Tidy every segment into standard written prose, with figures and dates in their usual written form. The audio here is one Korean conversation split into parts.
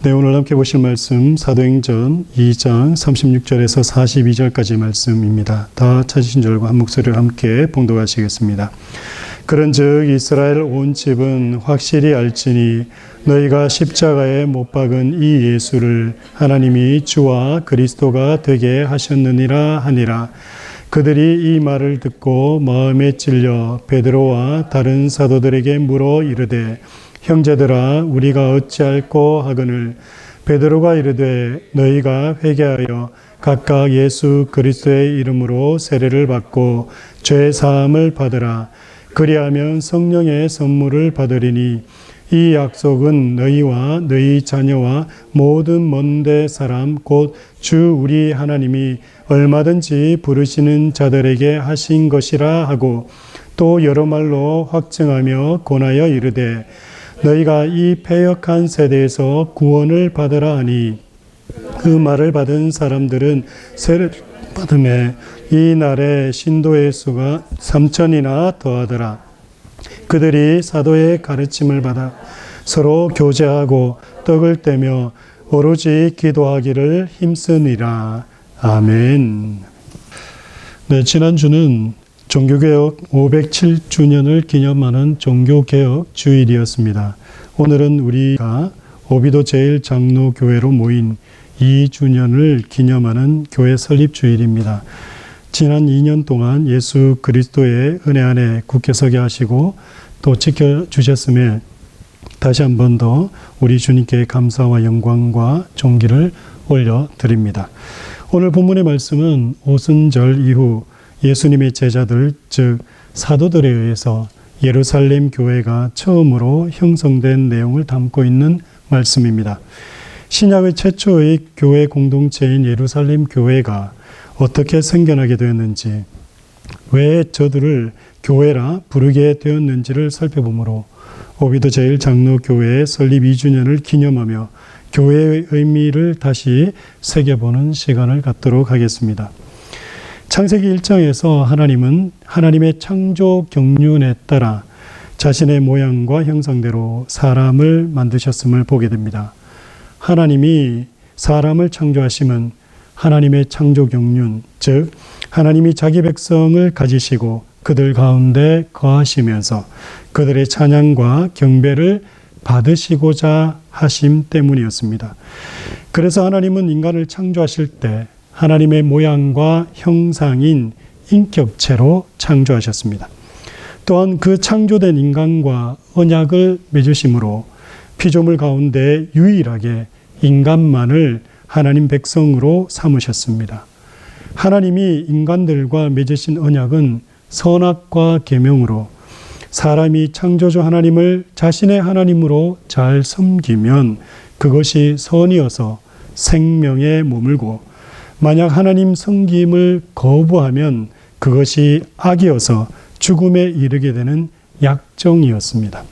네, 오늘 함께 보실 말씀 사도행전 2장 36절에서 42절까지 말씀입니다. 다 찾으신 줄과 한 목소리를 함께 봉독하시겠습니다. 그런즉 이스라엘 온 집은 확실히 알지니 너희가 십자가에 못 박은 이 예수를 하나님이 주와 그리스도가 되게 하셨느니라 하니라. 그들이 이 말을 듣고 마음에 찔려 베드로와 다른 사도들에게 물어 이르되 형제들아 우리가 어찌할꼬 하거늘 베드로가 이르되 너희가 회개하여 각각 예수 그리스도의 이름으로 세례를 받고 죄 사함을 받으라. 그리하면 성령의 선물을 받으리니 이 약속은 너희와 너희 자녀와 모든 먼데 사람 곧 주 우리 하나님이 얼마든지 부르시는 자들에게 하신 것이라 하고 또 여러 말로 확증하며 권하여 이르되 너희가 이 패역한 세대에서 구원을 받으라 하니 그 말을 받은 사람들은 세례를 받음에 이 날에 신도의 수가 3,000이나 더하더라. 그들이 사도의 가르침을 받아 서로 교제하고 떡을 떼며 오로지 기도하기를 힘쓰니라. 아멘. 네, 지난주는 종교개혁 507주년을 기념하는 종교개혁 주일이었습니다. 오늘은 우리가 오비도 제1장로교회로 모인 2주년을 기념하는 교회 설립 주일입니다. 지난 2년 동안 예수 그리스도의 은혜 안에 굳게 서게 하시고 또 지켜주셨음에 다시 한 번 더 우리 주님께 감사와 영광과 존귀를 올려드립니다. 오늘 본문의 말씀은 오순절 이후 예수님의 제자들, 즉 사도들에 의해서 예루살렘 교회가 처음으로 형성된 내용을 담고 있는 말씀입니다. 신약의 최초의 교회 공동체인 예루살렘 교회가 어떻게 생겨나게 되었는지, 왜 저들을 교회라 부르게 되었는지를 살펴보므로 오비도 제1장로교회의 설립 2주년을 기념하며 교회의 의미를 다시 새겨보는 시간을 갖도록 하겠습니다. 창세기 1장에서 하나님은 하나님의 창조 경륜에 따라 자신의 모양과 형상대로 사람을 만드셨음을 보게 됩니다. 하나님이 사람을 창조하심은 하나님의 창조 경륜, 즉 하나님이 자기 백성을 가지시고 그들 가운데 거하시면서 그들의 찬양과 경배를 받으시고자 하심 때문이었습니다. 그래서 하나님은 인간을 창조하실 때 하나님의 모양과 형상인 인격체로 창조하셨습니다. 또한 그 창조된 인간과 언약을 맺으심으로 피조물 가운데 유일하게 인간만을 하나님 백성으로 삼으셨습니다. 하나님이 인간들과 맺으신 언약은 선악과 계명으로 사람이 창조주 하나님을 자신의 하나님으로 잘 섬기면 그것이 선이어서 생명에 머물고 만약 하나님 섬김을 거부하면 그것이 악이어서 죽음에 이르게 되는 약정이었습니다.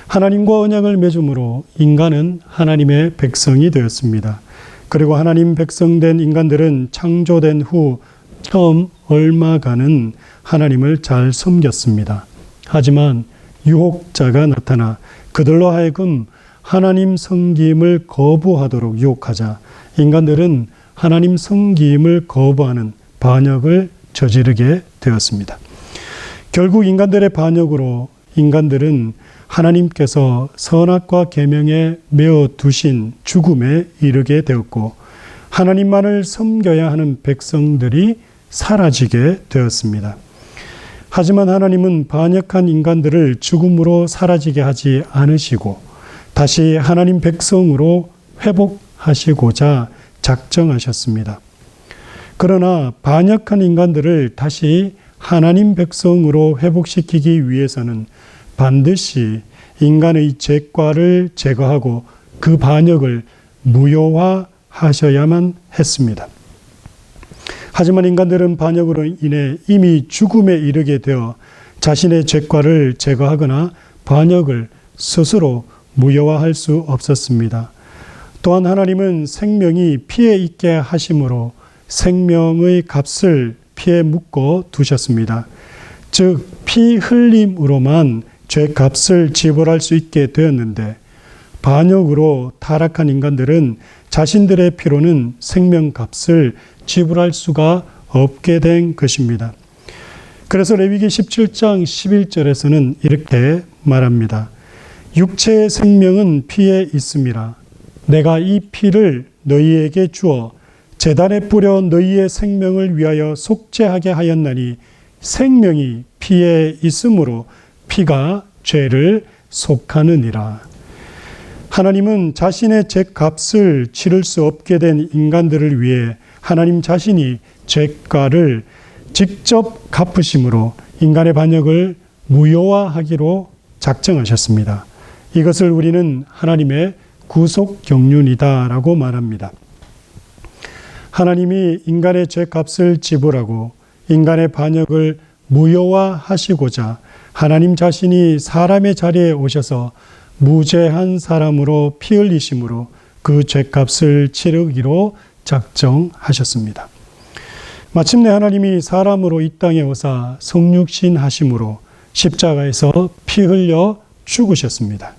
하나님과 언약을 맺음으로 인간은 하나님의 백성이 되었습니다. 그리고 하나님 백성된 인간들은 창조된 후 처음 얼마간은 하나님을 잘 섬겼습니다. 하지만 유혹자가 나타나 그들로 하여금 하나님 섬김을 거부하도록 유혹하자 인간들은 하나님 섬김을 거부하는 반역을 저지르게 되었습니다. 결국 인간들의 반역으로 인간들은 하나님께서 선악과 계명에 메어 두신 죽음에 이르게 되었고 하나님만을 섬겨야 하는 백성들이 사라지게 되었습니다. 하지만 하나님은 반역한 인간들을 죽음으로 사라지게 하지 않으시고 다시 하나님 백성으로 회복하시고자 작정하셨습니다. 그러나 반역한 인간들을 다시 하나님 백성으로 회복시키기 위해서는 반드시 인간의 죄과를 제거하고 그 반역을 무효화하셔야만 했습니다. 하지만 인간들은 반역으로 인해 이미 죽음에 이르게 되어 자신의 죄과를 제거하거나 반역을 스스로 무효화할 수 없었습니다. 또한 하나님은 생명이 피해 있게 하심으로 생명의 값을 피에 묶어 두셨습니다. 즉 피 흘림으로만 죄값을 지불할 수 있게 되었는데 반역으로 타락한 인간들은 자신들의 피로는 생명값을 지불할 수가 없게 된 것입니다. 그래서 레위기 17장 11절에서는 이렇게 말합니다. 육체의 생명은 피에 있음이라. 내가 이 피를 너희에게 주어 제단에 뿌려 너희의 생명을 위하여 속죄하게 하였나니 생명이 피에 있으므로 피가 죄를 속하느니라. 하나님은 자신의 죄값을 치를 수 없게 된 인간들을 위해 하나님 자신이 죄가를 직접 갚으심으로 인간의 반역을 무효화하기로 작정하셨습니다. 이것을 우리는 하나님의 구속 경륜이다라고 말합니다. 하나님이 인간의 죄값을 지불하고 인간의 반역을 무효화하시고자 하나님 자신이 사람의 자리에 오셔서 무죄한 사람으로 피 흘리심으로 그 죄값을 치르기로 작정하셨습니다. 마침내 하나님이 사람으로 이 땅에 오사 성육신 하심으로 십자가에서 피 흘려 죽으셨습니다.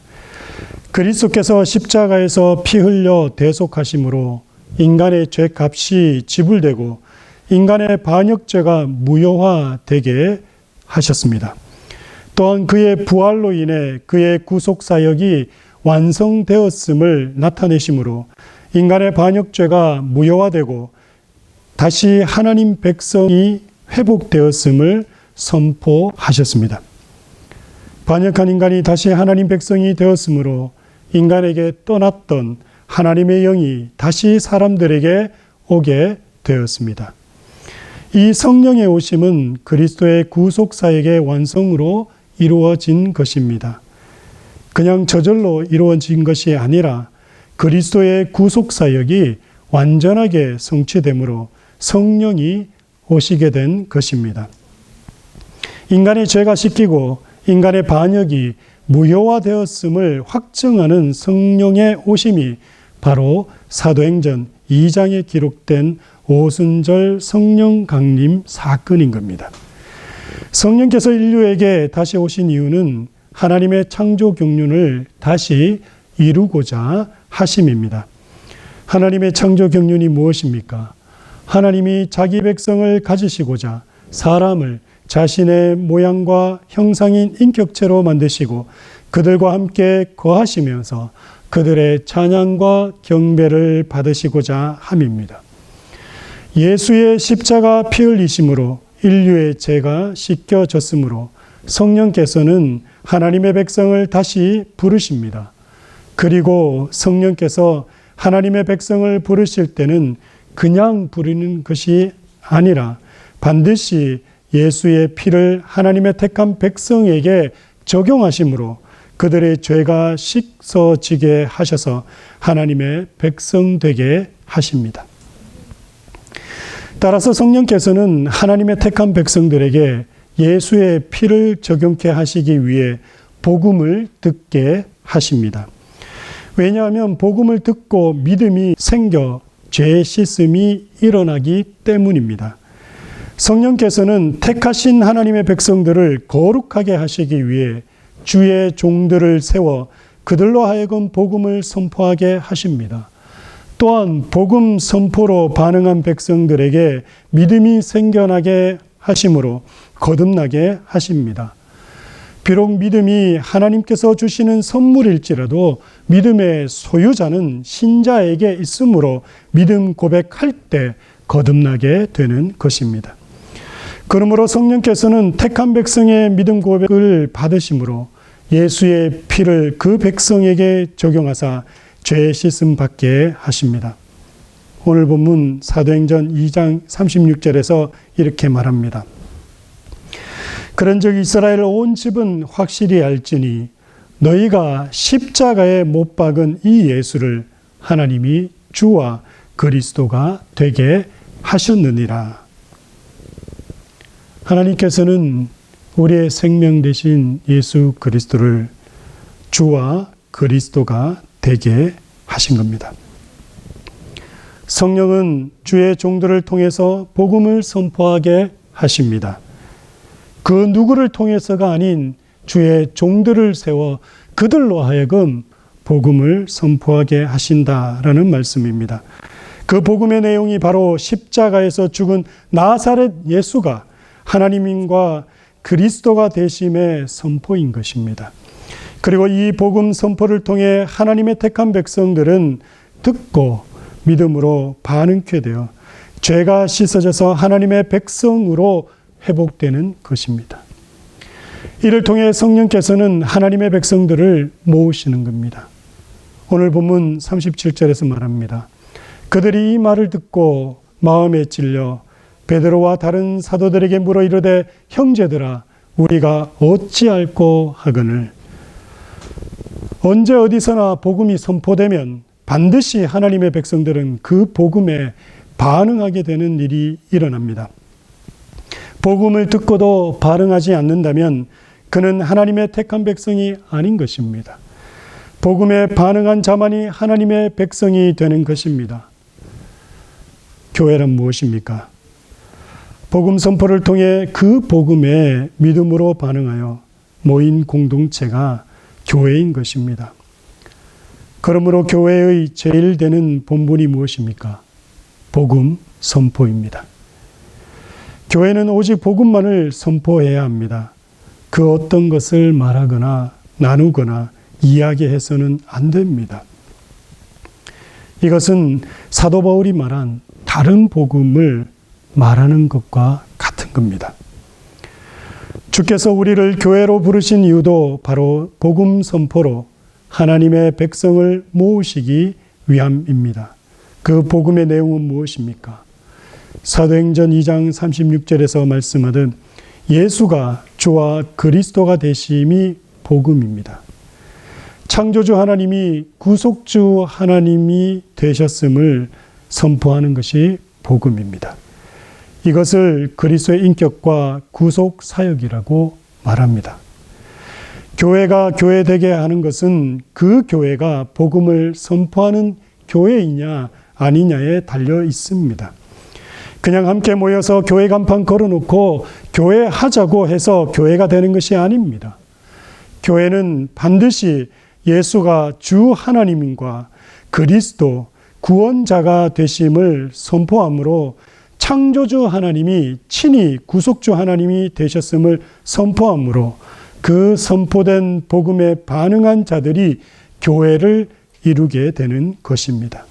그리스도께서 십자가에서 피 흘려 대속하심으로 인간의 죄값이 지불되고 인간의 반역죄가 무효화되게 하셨습니다. 또한 그의 부활로 인해 그의 구속사역이 완성되었음을 나타내심으로 인간의 반역죄가 무효화되고 다시 하나님 백성이 회복되었음을 선포하셨습니다. 반역한 인간이 다시 하나님 백성이 되었으므로 인간에게 떠났던 하나님의 영이 다시 사람들에게 오게 되었습니다. 이 성령의 오심은 그리스도의 구속사역의 완성으로 이루어진 것입니다. 그냥 저절로 이루어진 것이 아니라 그리스도의 구속사역이 완전하게 성취되므로 성령이 오시게 된 것입니다. 인간의 죄가 씻기고 인간의 반역이 무효화되었음을 확증하는 성령의 오심이 바로 사도행전 2장에 기록된 오순절 성령 강림 사건인 겁니다. 성령께서 인류에게 다시 오신 이유는 하나님의 창조 경륜을 다시 이루고자 하심입니다. 하나님의 창조 경륜이 무엇입니까? 하나님이 자기 백성을 가지시고자 사람을 자신의 모양과 형상인 인격체로 만드시고 그들과 함께 거하시면서 그들의 찬양과 경배를 받으시고자 함입니다. 예수의 십자가 피 흘리심으로 인류의 죄가 씻겨졌으므로 성령께서는 하나님의 백성을 다시 부르십니다. 그리고 성령께서 하나님의 백성을 부르실 때는 그냥 부르는 것이 아니라 반드시 예수의 피를 하나님의 택한 백성에게 적용하심으로 그들의 죄가 씻어지게 하셔서 하나님의 백성 되게 하십니다. 따라서 성령께서는 하나님의 택한 백성들에게 예수의 피를 적용케 하시기 위해 복음을 듣게 하십니다. 왜냐하면 복음을 듣고 믿음이 생겨 죄 씻음이 일어나기 때문입니다. 성령께서는 택하신 하나님의 백성들을 거룩하게 하시기 위해 주의 종들을 세워 그들로 하여금 복음을 선포하게 하십니다. 또한 복음 선포로 반응한 백성들에게 믿음이 생겨나게 하심으로 거듭나게 하십니다. 비록 믿음이 하나님께서 주시는 선물일지라도 믿음의 소유자는 신자에게 있으므로 믿음 고백할 때 거듭나게 되는 것입니다. 그러므로 성령께서는 택한 백성의 믿음 고백을 받으심으로 예수의 피를 그 백성에게 적용하사 죄 씻음 받게 하십니다. 오늘 본문 사도행전 2장 36절에서 이렇게 말합니다. 그런즉 이스라엘 온 집은 확실히 알지니 너희가 십자가에 못 박은 이 예수를 하나님이 주와 그리스도가 되게 하셨느니라. 하나님께서는 우리의 생명 되신 예수 그리스도를 주와 그리스도가 되게 하신 겁니다. 성령은 주의 종들을 통해서 복음을 선포하게 하십니다. 그 누구를 통해서가 아닌 주의 종들을 세워 그들로 하여금 복음을 선포하게 하신다라는 말씀입니다. 그 복음의 내용이 바로 십자가에서 죽은 나사렛 예수가 하나님과 그리스도가 되심의 선포인 것입니다. 그리고 이 복음 선포를 통해 하나님의 택한 백성들은 듣고 믿음으로 반응케 되어 죄가 씻어져서 하나님의 백성으로 회복되는 것입니다. 이를 통해 성령께서는 하나님의 백성들을 모으시는 겁니다. 오늘 본문 37절에서 말합니다. 그들이 이 말을 듣고 마음에 찔려 베드로와 다른 사도들에게 물어 이르되 형제들아 우리가 어찌할꼬 하거늘. 언제 어디서나 복음이 선포되면 반드시 하나님의 백성들은 그 복음에 반응하게 되는 일이 일어납니다. 복음을 듣고도 반응하지 않는다면 그는 하나님의 택한 백성이 아닌 것입니다. 복음에 반응한 자만이 하나님의 백성이 되는 것입니다. 교회란 무엇입니까? 복음 선포를 통해 그 복음에 믿음으로 반응하여 모인 공동체가 교회인 것입니다. 그러므로 교회의 제일 되는 본분이 무엇입니까? 복음 선포입니다. 교회는 오직 복음만을 선포해야 합니다. 그 어떤 것을 말하거나 나누거나 이야기해서는 안 됩니다. 이것은 사도 바울이 말한 다른 복음을 말하는 것과 같은 겁니다. 주께서 우리를 교회로 부르신 이유도 바로 복음 선포로 하나님의 백성을 모으시기 위함입니다. 그 복음의 내용은 무엇입니까? 사도행전 2장 36절에서 말씀하듯 예수가 주와 그리스도가 되심이 복음입니다. 창조주 하나님이 구속주 하나님이 되셨음을 선포하는 것이 복음입니다. 이것을 그리스도의 인격과 구속 사역이라고 말합니다. 교회가 교회되게 하는 것은 그 교회가 복음을 선포하는 교회이냐 아니냐에 달려 있습니다. 그냥 함께 모여서 교회 간판 걸어놓고 교회 하자고 해서 교회가 되는 것이 아닙니다. 교회는 반드시 예수가 주 하나님과 그리스도 구원자가 되심을 선포함으로 창조주 하나님이 친히 구속주 하나님이 되셨음을 선포함으로 그 선포된 복음에 반응한 자들이 교회를 이루게 되는 것입니다.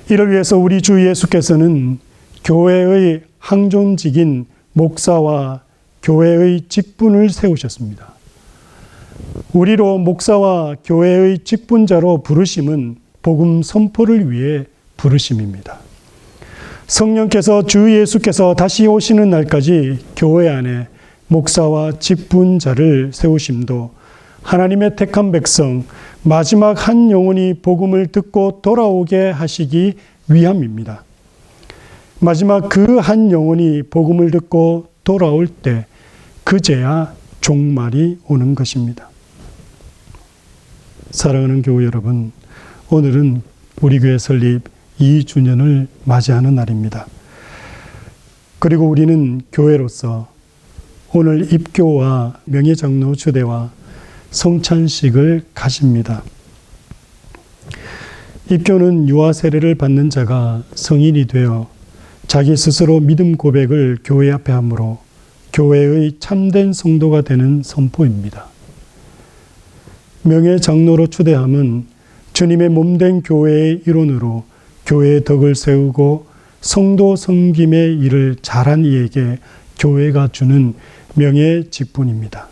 이를 위해서 우리 주 예수께서는 교회의 항존직인 목사와 교회의 직분을 세우셨습니다. 우리로 목사와 교회의 직분자로 부르심은 복음 선포를 위해 부르심입니다. 성령께서 주 예수께서 다시 오시는 날까지 교회 안에 목사와 직분자를 세우심도 하나님의 택한 백성 마지막 한 영혼이 복음을 듣고 돌아오게 하시기 위함입니다. 마지막 그 한 영혼이 복음을 듣고 돌아올 때 그제야 종말이 오는 것입니다. 사랑하는 교우 여러분, 오늘은 우리 교회 설립 2주년을 맞이하는 날입니다. 그리고 우리는 교회로서 오늘 입교와 명예장로 주대와 성찬식을 가집니다. 입교는 유아 세례를 받는 자가 성인이 되어 자기 스스로 믿음 고백을 교회 앞에 함으로 교회의 참된 성도가 되는 선포입니다. 명예장로로 추대함은 주님의 몸된 교회의 일원으로 교회의 덕을 세우고 성도 섬김의 일을 잘한 이에게 교회가 주는 명예 직분입니다.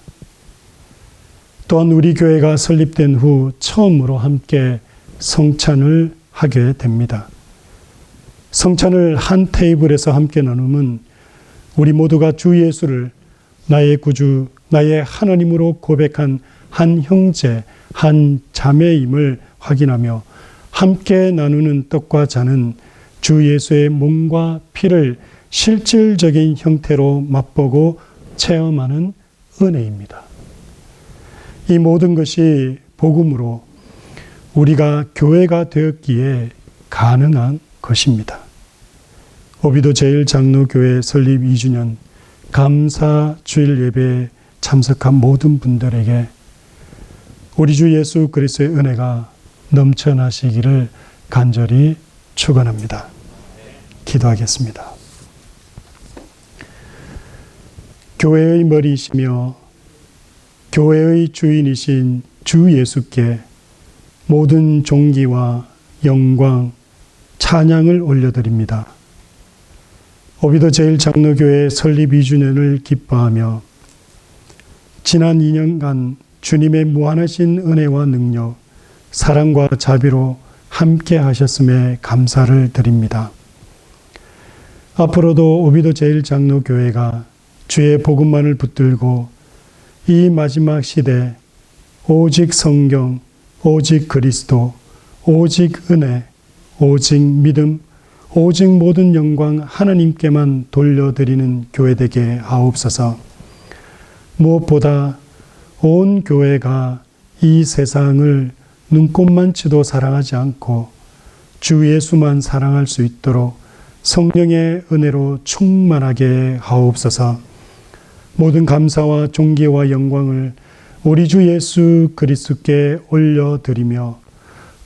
또한 우리 교회가 설립된 후 처음으로 함께 성찬을 하게 됩니다. 성찬을 한 테이블에서 함께 나누면 우리 모두가 주 예수를 나의 구주, 나의 하나님으로 고백한 한 형제, 한 자매임을 확인하며 함께 나누는 떡과 잔은 주 예수의 몸과 피를 실질적인 형태로 맛보고 체험하는 은혜입니다. 이 모든 것이 복음으로 우리가 교회가 되었기에 가능한 것입니다. 오비도 제1장로교회 설립 2주년 감사 주일 예배에 참석한 모든 분들에게 우리 주 예수 그리스도의 은혜가 넘쳐나시기를 간절히 축원합니다. 기도하겠습니다. 교회의 머리이시며 교회의 주인이신 주 예수께 모든 존귀와 영광, 찬양을 올려드립니다. 오비도 제1장로교회 설립 2주년을 기뻐하며 지난 2년간 주님의 무한하신 은혜와 능력, 사랑과 자비로 함께 하셨음에 감사를 드립니다. 앞으로도 오비도 제1장로교회가 주의 복음만을 붙들고 이 마지막 시대 오직 성경, 오직 그리스도, 오직 은혜, 오직 믿음, 오직 모든 영광 하나님께만 돌려드리는 교회 되게 하옵소서. 무엇보다 온 교회가 이 세상을 눈꼽만치도 사랑하지 않고 주 예수만 사랑할 수 있도록 성령의 은혜로 충만하게 하옵소서. 모든 감사와 존귀와 영광을 우리 주 예수 그리스도께 올려드리며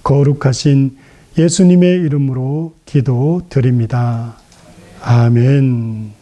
거룩하신 예수님의 이름으로 기도드립니다. 아멘.